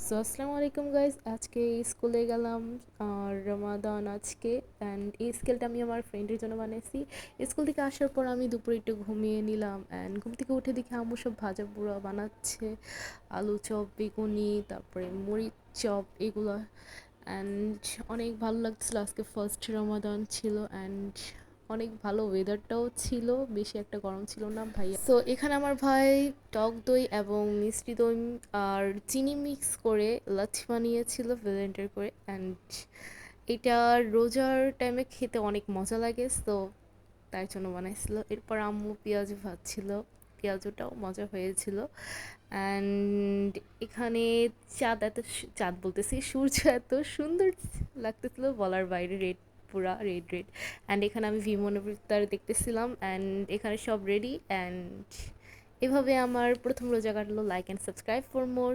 So আসসালামু আলাইকুম guys, আজকে স্কুলে গেলাম। রমাদান আজকে। অ্যান্ড এই স্কেলটা আমি আমার ফ্রেন্ডের জন্য বানিয়েছি। স্কুল থেকে আসার পর আমি দুপুরে একটু ঘুমিয়ে নিলাম, অ্যান্ড ঘুম থেকে উঠে দেখি আম্মু সব ভাজা পোড়া বানাচ্ছে, আলু চপ, বেগুনি, তারপরে মরিচ চপ, এগুলো। অ্যান্ড অনেক ভালো লাগছিল, আজকে ফার্স্ট রমাদান ছিল। অ্যান্ড অনেক ভালো ওয়েদারটাও ছিল, বেশি একটা গরম ছিল না ভাইয়া। সো এখানে আমার ভাই টক দই এবং মিষ্টি দই আর চিনি মিক্স করে লাচ্ছি বানিয়েছিল ভ্যালেন্টার করে। অ্যান্ড এটা রোজার টাইমে খেতে অনেক মজা লাগে, সো তার জন্য বানাইছিল। এরপর আম্মু পেঁয়াজু ভাজছিল, পেঁয়াজুটাও মজা হয়েছিল। অ্যান্ড এখানে চাঁদ বলতেছি, সূর্য এত সুন্দর লাগতেছিল বলার বাইরে, রেড, পুরা রেড রেড। অ্যান্ড এখানে আমি ভীমনবিতার দেখতেছিলাম, অ্যান্ড এখানে সব রেডি। অ্যান্ড এভাবে আমার প্রথম রোজা কাটলো। Like and subscribe for more.